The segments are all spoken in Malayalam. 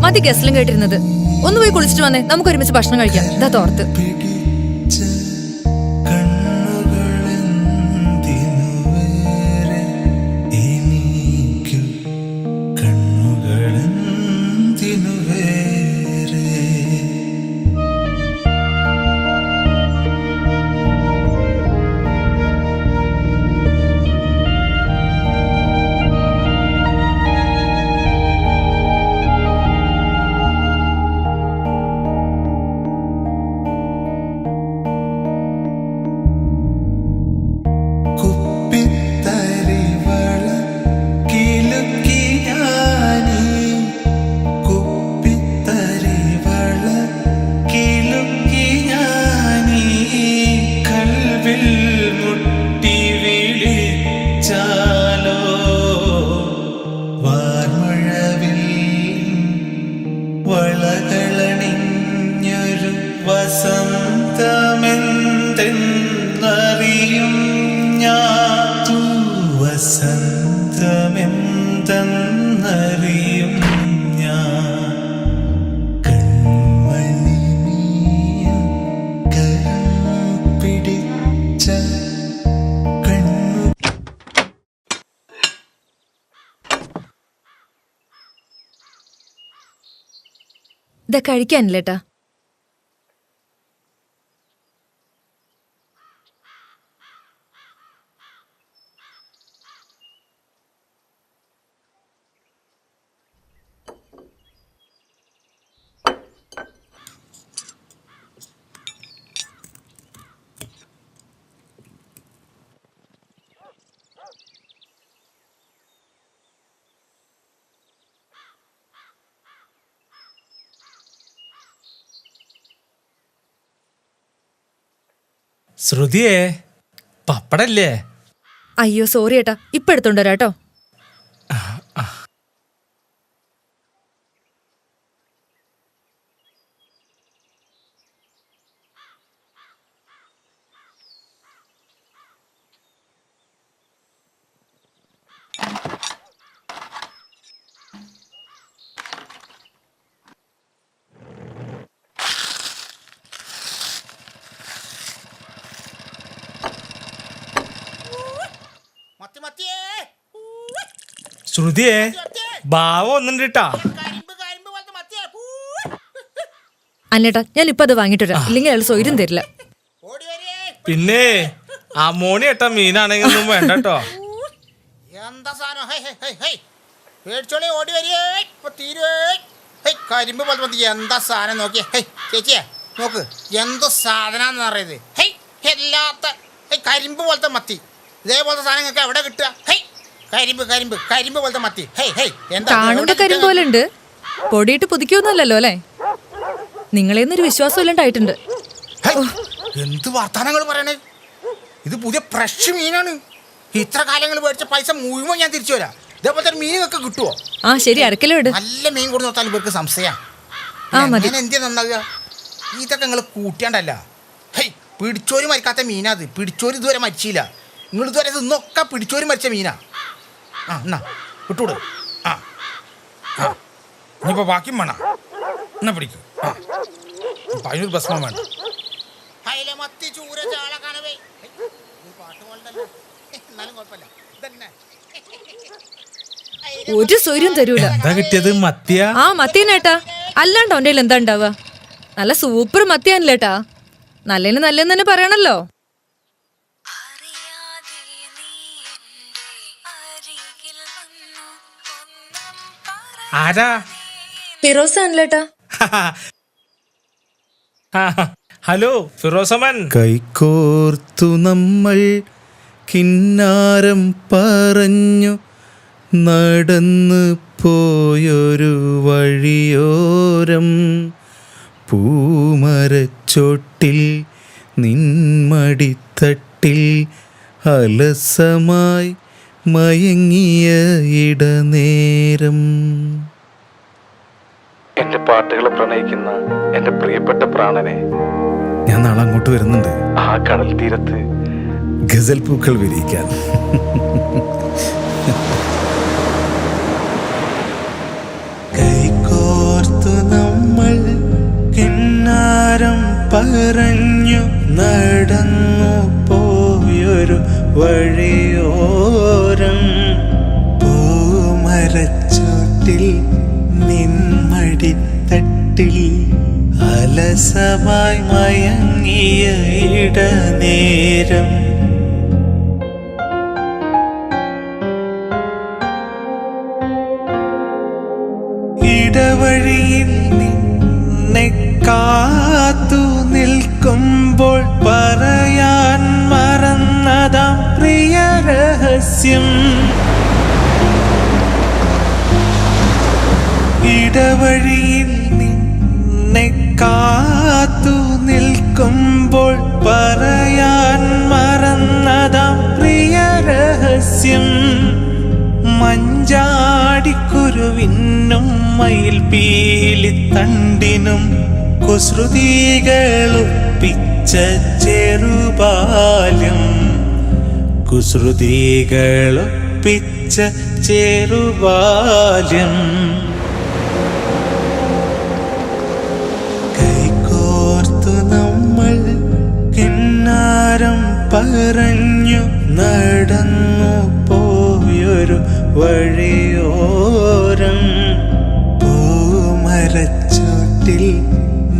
മതി ഗസ്റ്റിലും കേട്ടിരുന്നത്. ഒന്ന് പോയി കുളിച്ചിട്ട് വന്നേ, നമുക്ക് ഒരുമിച്ച് ഭക്ഷണം കഴിക്കാം. ഇതാ തോർത്ത്. വസന്തമെന്തെന്നറിയും ഞാൻ, വസന്തമെന്തെന്നറിയും ഞാൻ. കൺമണി കരം പിടിച്ച കണ്ണു. ഇതാ കഴിക്കാനില്ലേട്ടാ. ശ്രുതിയേ, പപ്പടല്ലേ? അയ്യോ സോറി ഏട്ടാ, ഇപ്പൊ എടുത്തോണ്ട് വരാട്ടോ. ശ്രുതിയേ, ഭാവം ഒന്നുണ്ട് കേട്ടാ. അല്ലേട്ടാ, ഞാൻ ഇപ്പൊ അത് വാങ്ങിട്ട് വരാം, ഇല്ലെങ്കിൽ അയാൾ സ്വൈര്യം തരില്ല. പിന്നെ ആ മോണി ഏട്ടാ മീനാണെങ്കിൽ ഒന്നും വേണ്ട കേട്ടോ. എന്താ സാധനം? പേടിച്ചോളി, ഓടി വരികേ. ഇപ്പൊ തീരുവേ. കരിമ്പ് പോലത്തെ മത്തി. എന്താ സാധനം നോക്കിയേ. ചേച്ചിയെ നോക്ക്, എന്ത് സാധനാന്ന് അറിയത്. എല്ലാത്ത കരിമ്പ് പോലത്തെ മത്തി. ഇതേപോലത്തെ സാധനങ്ങൾക്ക് എവിടെ കിട്ടുക? കരിമ്പ് കരിമ്പ് കരിമ്പ് പോലത്തെ മത്തി. കാണുമ്പോ കരിമ്പ് പോലെ ഉണ്ട്, പൊടിയിട്ട് പുതിക്കൊന്നുമല്ലല്ലോ അല്ലേ? നിങ്ങളേന്നൊരു വിശ്വാസം ഇല്ലാണ്ടായിട്ടുണ്ട്. എന്ത് വർത്താനങ്ങൾ പറയണേ? ഇത് പുതിയ ഫ്രഷ് മീനാണ്. ഇത്ര കാലങ്ങൾ മേടിച്ച പൈസ മുഴുവൻ ഞാൻ തിരിച്ചു വരാം. ഇതേപോലത്തെ മീനൊക്കെ കിട്ടുമോ? ആ ശരി, അരക്കിലോ ഇട്. നല്ല മീൻ കൊടുത്ത് നോക്കാൻ ഇവർക്ക് സംശയം. എന്തിയാ നന്നാവുക? ഇതൊക്കെ നിങ്ങൾ കൂട്ടിയാണ്ടല്ല. പിടിച്ചോര് മരിക്കാത്ത മീനാ അത്. പിടിച്ചോര് ഇതുവരെ മരിച്ചില്ല. നിങ്ങൾ ഇതുവരെ ഇന്നൊക്കെ പിടിച്ചോര് മരിച്ച മീനാ. ആ എന്നാ വിട്ടൂട്. ആ ആ ഇനിയിപ്പോൾ ബാക്കിയും വേണം. എന്നാ പിടിക്കും. ആ അതിനൊരു ഭസ്മം വേണ്ട. മത്തി ചൂര ചാള കാണവേ. പാട്ട് പോലല്ലോ, എന്നാലും കുഴപ്പമില്ല. ഇതന്നെ ഒരു സ്വൈര്യം തരൂല. എന്താ കിട്ടിയത്? മത്തിയാ? ആ മത്തിയനേട്ടാ, അല്ലാണ്ട് അവൻ്റെ എന്താ ഉണ്ടാവുക? നല്ല സൂപ്പർ മത്തിയാനല്ലേട്ടാ. നല്ലതിന് നല്ലതെന്ന് തന്നെ പറയണല്ലോ. ആരാ? ഫിറോസ് ആണല്ലേട്ടാ. ഹലോ ഫിറോസമൻ. കൈകോർത്തു നമ്മൾ കിന്നാരം പറഞ്ഞു നടന്ന് പോയൊരു വഴിയോരം, പൂമരച്ചോട്ടിൽ നിൻമടിത്തട്ടിൽ അലസമായി മയങ്ങിയ ഇടനേരം. എന്റെ പാട്ടുകളെ പ്രണയിക്കുന്ന എന്റെ പ്രിയപ്പെട്ട പ്രാണനെ, ഞാൻ നാളെ അങ്ങോട്ട് വരുന്നുണ്ട്. ആ കടൽ തീരത്ത് ഗസൽ പൂക്കൾ വിരിയിക്കാൻ. കൈകോർത്ത് പറഞ്ഞു നടന്നു പോയൊരു വഴിയോരം പൂമരച്ചോട്ടിൽ നിൻമടിത്തട്ടിൽ അലസമായി മയങ്ങിയ ഇടനേരം ഇടവഴിയിൽ നിന്നെ കാത്തു നിൽക്കുമ്പോൾ പറയാൻ മറന്നതാം പ്രിയ രഹസ്യം ഇടവഴിയിൽ നിന്നെ കാത്തു നിൽക്കുമ്പോൾ പറയാൻ മറന്നതാം പ്രിയ രഹസ്യം മഞ്ചാടിക്കുരുവിനും മയിൽ പീലിത്തണ്ടിനും കുസൃതികളൊപ്പിച്ച ചെറുബാല്യം കുസൃതികളൊപ്പിച്ച ചെറുബാല്യം കൈകോർത്തു നമ്മൾ കിന്നാരം പറഞ്ഞു നടന്നു പോയൊരു വഴിയോരം പൂമരച്ചോട്ടിൽ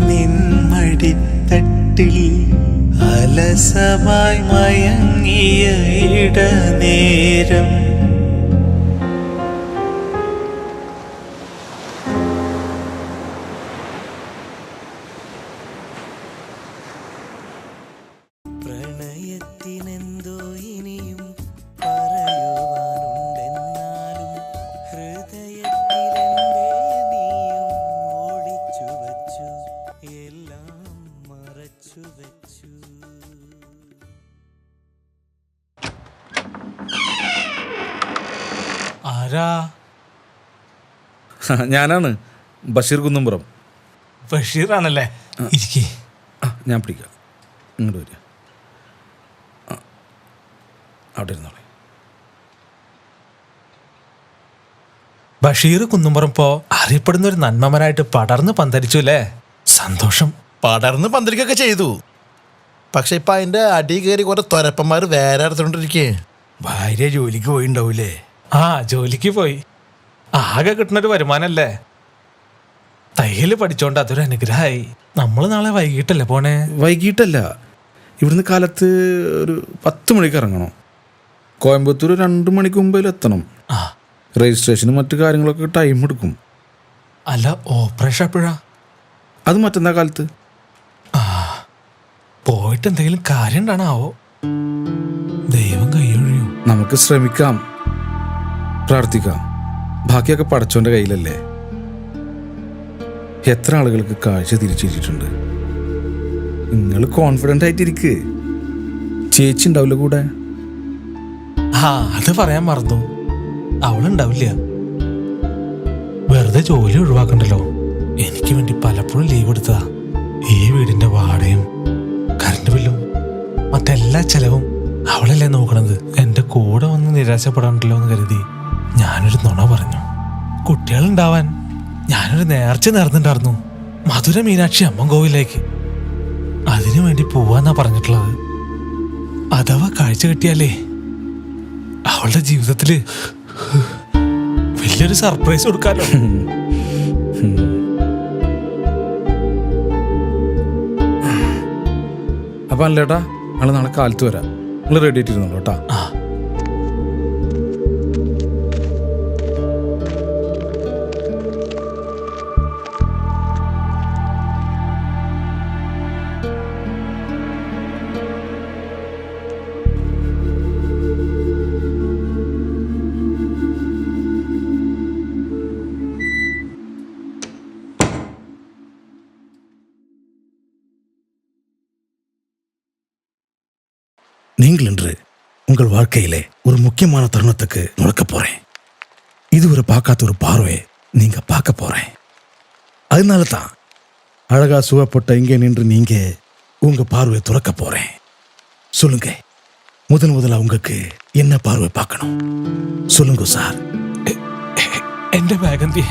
നിൻമടിത്തട്ടിൽ അലസമായി മയങ്ങിയ ഇടനേരം പ്രണയത്തിനെന്തോ ഇനിയും പറയുവാനുണ്ടെന്നാലും ഹൃദയത്തിലെന്തേ നീയും ഓടിച്ചു വച്ചു എല്ലാം മറച്ചു വച്ചു. ആരാ? ഞാനാണ് ബഷീർ കുന്നുംപുറം. ബഷീറാണല്ലേ? ഇരിക്കേ. ഞാൻ പിടിക്കാം, ഇങ്ങോട്ട് വരിക. അവിടെ ഇരുന്നോളെ. ബഷീർ കുന്നുംപുറം ഇപ്പോ അറിയപ്പെടുന്ന ഒരു നന്മമനായിട്ട് പടർന്ന് പന്തരിച്ചു അല്ലേ? സന്തോഷം. പടർന്ന് പന്തലിക്കൊക്കെ ചെയ്തു. പക്ഷെ ഇപ്പൊ അതിന്റെ അടി കയറി കുറെ തൊരപ്പന്മാർ വേറെ എടുത്തോണ്ടിരിക്കേ. ഭാര്യ ജോലിക്ക് പോയിണ്ടാവൂലേ? ആ, ജോലിക്ക് പോയി. ആകെ കിട്ടുന്നൊരു വരുമാനല്ലേ? തയ്യല് പഠിച്ചോണ്ട് അതൊരു അനുഗ്രഹമായി. നമ്മൾ നാളെ വൈകിട്ടല്ലേ പോണേ? വൈകിട്ടല്ല, ഇവിടുന്ന് കാലത്ത് ഒരു 10 മണിക്ക് ഇറങ്ങണം. കോയമ്പത്തൂർ 2 മണിക്ക് മുമ്പിൽ എത്തണം. ആ, രജിസ്ട്രേഷനും മറ്റു കാര്യങ്ങളൊക്കെ ടൈം എടുക്കും. അല്ല, ഓപ്പറേഷൻ എപ്പോഴാ? അത് മറ്റന്നാ കാലത്ത്. പോയിട്ട് എന്തെങ്കിലും കാര്യം ഉണ്ടാണാവോ? ദൈവം കൈയൊഴിയും. നമുക്ക് ശ്രമിക്കാം, പ്രാർത്ഥിക്കാം. ബാക്കിയൊക്കെ പടച്ചോന്റെ കയ്യിലല്ലേ. എത്ര ആളുകൾക്ക് കാഴ്ച തിരിച്ചിട്ടുണ്ട്. നിങ്ങൾ കോൺഫിഡൻ്റ് ആയിട്ടിരിക്ക്. ചേച്ചി ഉണ്ടാവില്ല കൂടെ? ആ, അത് പറയാൻ മറന്നു. അവളുണ്ടാവില്ല. വെറുതെ ജോലി ഒഴിവാക്കണ്ടല്ലോ. എനിക്ക് വേണ്ടി പലപ്പോഴും ലീവ് എടുത്തതാ. ഈ വീടിന്റെ വാടകയും കറണ്ട് ബില്ലും മറ്റെല്ലാ ചെലവും അവളല്ലേ നോക്കണത്. എന്റെ കൂടെ വന്ന് നിരാശപ്പെടാണ്ടല്ലോ എന്ന് കരുതി ഞാനൊരു നുണ പറഞ്ഞു. കുട്ടികളുണ്ടാവാൻ ഞാനൊരു നേർച്ച നേർന്നിട്ടുണ്ടായിരുന്നു, മധുര മീനാക്ഷി അമ്മൻ കോവിലേക്ക്. അതിനു വേണ്ടി പോവാന്നാ പറഞ്ഞിട്ടുള്ളത്. അഥവാ കാഴ്ച കിട്ടിയാലേ അവളുടെ ജീവിതത്തില് വലിയൊരു സർപ്രൈസ് കൊടുക്കാലോ. അപ്പം അല്ലേട്ടാ, ഞങ്ങൾ നാളെ കാലത്ത് വരാം. നിങ്ങൾ റെഡി ആയിട്ടിരുന്നോളൂ കേട്ടാ. ആ, நீங்கள் இன்று உங்கள் வாழ்க்கையிலே ஒரு முக்கியமான தருணத்துக்கு நுழைக்க போறேன். இதுவரை பார்க்காத ஒரு பார்வையை நீங்க பார்க்க போறேன். அதனால தான் அழகா சுவப்பட்ட இங்கே நின்று நீங்க உங்க பார்வையை துறக்க போறேன். சொல்லுங்க, முதல்ல உங்களுக்கு என்ன பார்வை பார்க்கணும்? சொல்லுங்க சார். എന്റെ ബാഗന്തി.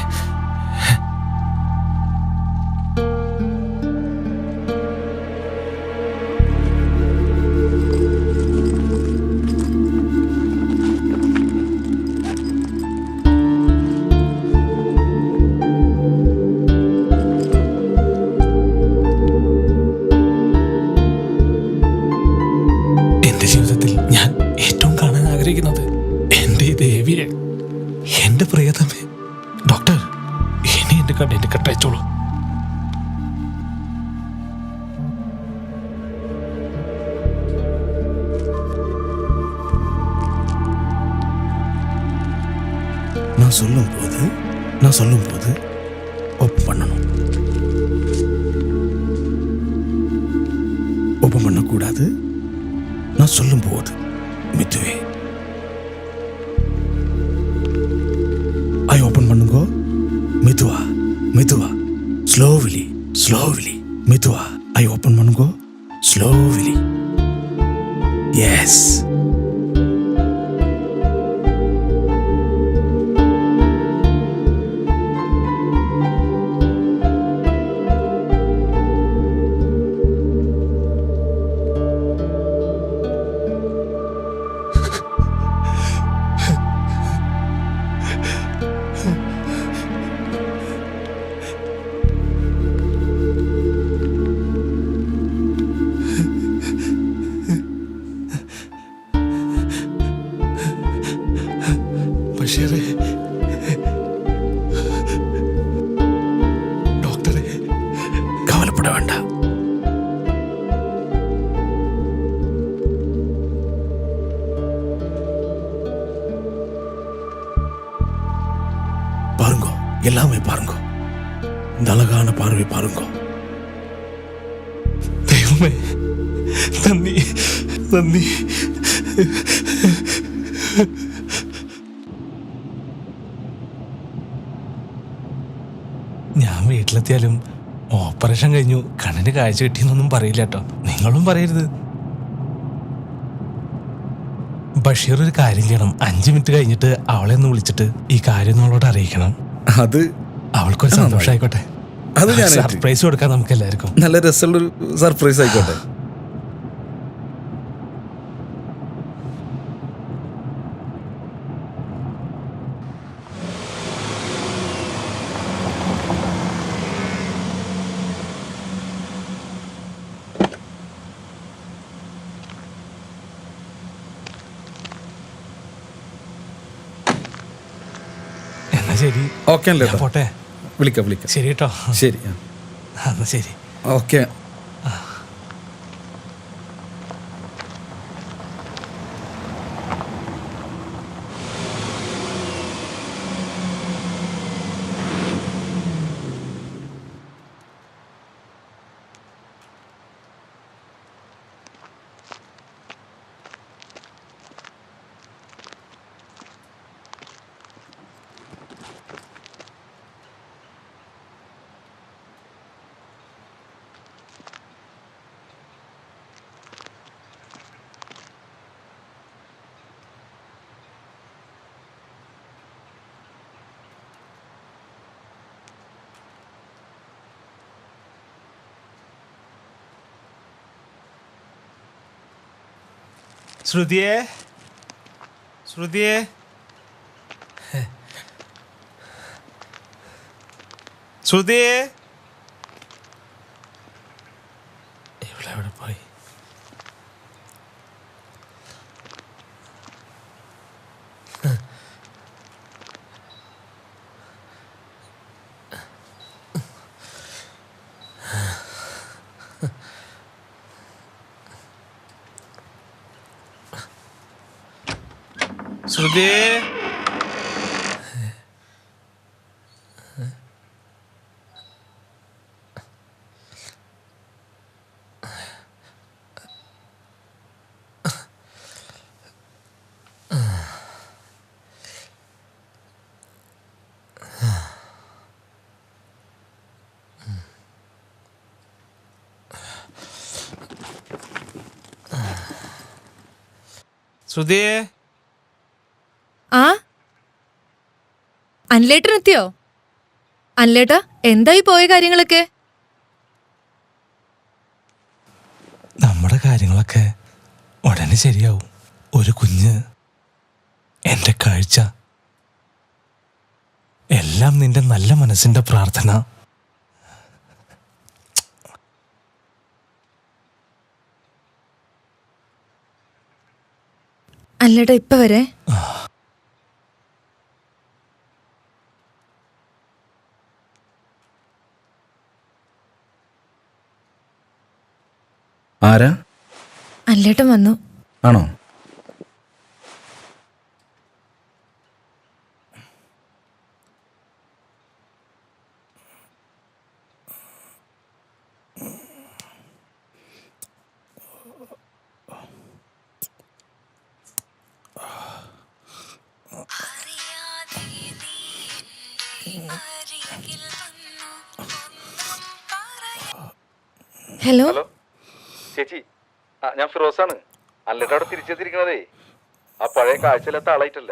എൻ്റെ ജീവിതത്തിൽ ഞാൻ ഏറ്റവും കാണാൻ ആഗ്രഹിക്കുന്നത് എൻ്റെ ഈ ദേവിയെ, എൻ്റെ പ്രിയതമേ. ഡോക്ടർ, ഇനി എൻ്റെ കണ്ണിൻ്റെ കെട്ടയച്ചോളൂ. நான் சொல்லும்போது ஓப்பன் பண்ணணும். ஓப்பன் பண்ணக்கூடாது. நான் சொல்லும்போது மித்துவே ஐ ஓப்பன் பண்ணுங்க. மெதுவா ஸ்லோவிலி மெதுவா ஐ ஓப்பன் பண்ணுங்க. ஸ்லோவிலி. எஸ். ബഷീറേ, ഡോക്ടറെ, கவலைப்பட வேண்டாம். பாருங்க, எல்லாமே பாருங்க. இந்த அழகான பார்வை பாருங்க. ദൈവമേ, നന്ദി. ഞാൻ വീട്ടിലെത്തിയാലും ഓപ്പറേഷൻ കഴിഞ്ഞു കണ്ണിന് കാഴ്ച കിട്ടിയെന്നൊന്നും പറയില്ല കേട്ടോ. നിങ്ങളും പറയരുത്. ബഷീർ ഒരു കാര്യം ചെയ്യണം. 5 മിനിറ്റ് കഴിഞ്ഞിട്ട് അവളെ ഒന്ന് വിളിച്ചിട്ട് ഈ കാര്യം നമ്മളോട് അറിയിക്കണം. അത് അവൾക്കൊരു സന്തോഷമായിക്കോട്ടെ. അത് ഞാൻ സർപ്രൈസ് കൊടുക്കാം നമുക്ക് എല്ലാവർക്കും. നല്ല രസമുള്ളൊരു സർപ്രൈസ് ആയിക്കോട്ടെ. എന്നാ ശരി, ഓക്കെ അല്ലേ? ഞാൻ പോട്ടെ. വിളിക്കാം. ശരി കേട്ടോ. ശരി. എന്നാ ശരി. ഓക്കെ. ശ്രുതിയെ, ഇവളെവിടെ പോയി? ശ്രുതി, ശ്രുതിയെ. ആ അനിലേട്ടനെത്തിയോ? അനിലേട്ടാ, എന്തായി പോയ കാര്യങ്ങളൊക്കെ? നമ്മുടെ കാര്യങ്ങളൊക്കെ ഉടനെ ശരിയാവും. ഒരു കുഞ്ഞ്, എൻ്റെ കാഴ്ച, എല്ലാം നിന്റെ നല്ല മനസ്സിന്റെ പ്രാർത്ഥന. അല്ലേട്ടാ ഇപ്പൊ വരെ. ആരാ? അല്ലേട്ടൻ വന്നു. ആണോ? ഹലോ. ഹലോ ചേച്ചി, ഞാൻ ഫിറോസാണ്. അല്ലട്ട അവിടെ തിരിച്ചെത്തിരിക്കണതേ ആ പഴയ കാഴ്ചയില്ലാത്ത ആളായിട്ടല്ല,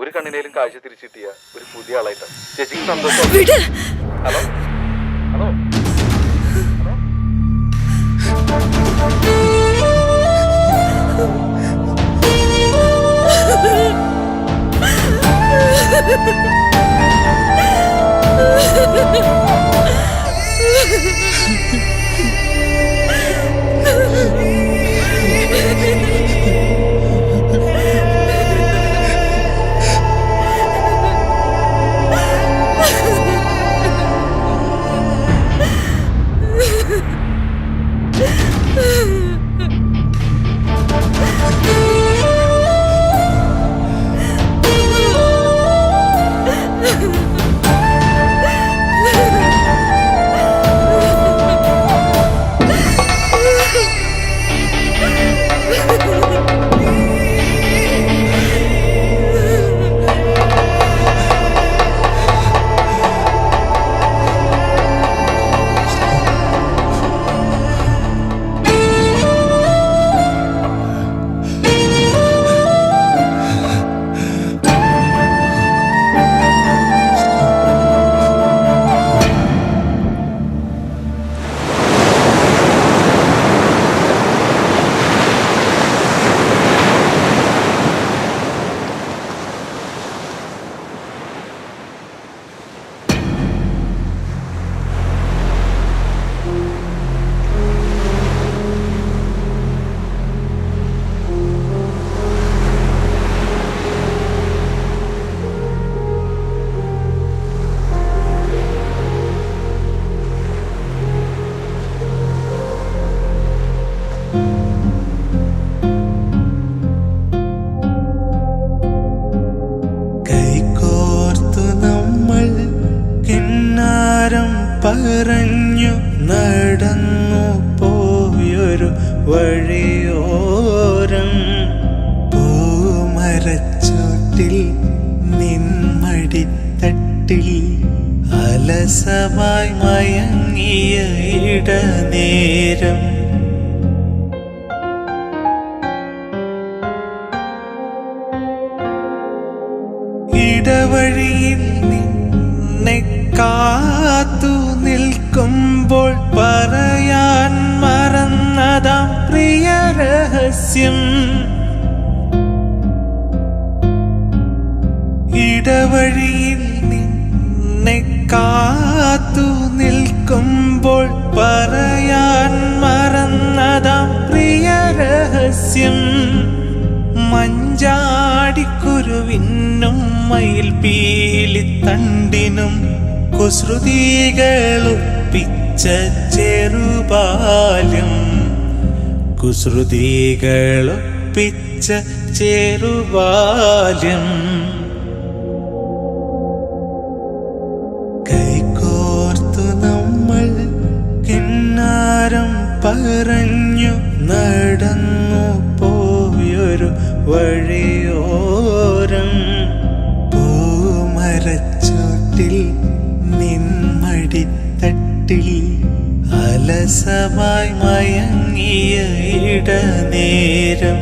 ഒരു കണ്ണിനേലും കാഴ്ച തിരിച്ചു കിട്ടിയ ഒരു പുതിയ ആളായിട്ടാണ്. ചേച്ചിക്ക് സന്തോഷം. ഹലോ ഹലോ പറഞ്ഞു നടന്നു പോയൊരു വഴിയോരം പൂമരച്ചോട്ടിൽ നിൻമടിത്തട്ടിൽ അലസമായി മയങ്ങിയ ഇടനേരം ഇടവഴിയിൽ നിന്നെ കാത്തു നിൽക്കുമ്പോൾ പറയാൻ മറന്നതാം പ്രിയ രഹസ്യം ഇടവഴിയിൽ നിന്നെ കാത്തു നിൽക്കുമ്പോൾ പറയാൻ മറന്നതാം പ്രിയ രഹസ്യം മഞ്ചാടിക്കുരുവിനും മയിൽപീലിത്തണ്ടിനും കുസൃതികളൊപ്പിച്ച ചെറുബാല്യം കുസൃതികളൊപ്പിച്ച ചെറുബാല്യം കൈകോർത്തു നമ്മൾ കിന്നാരം പറഞ്ഞു നടന്നു പോയൊരു വഴിയോരം പൂമരച്ചോട്ടിൽ നിൻമടിത്തട്ടിൽ അലസമായി മയങ്ങിയ ഇടനേരം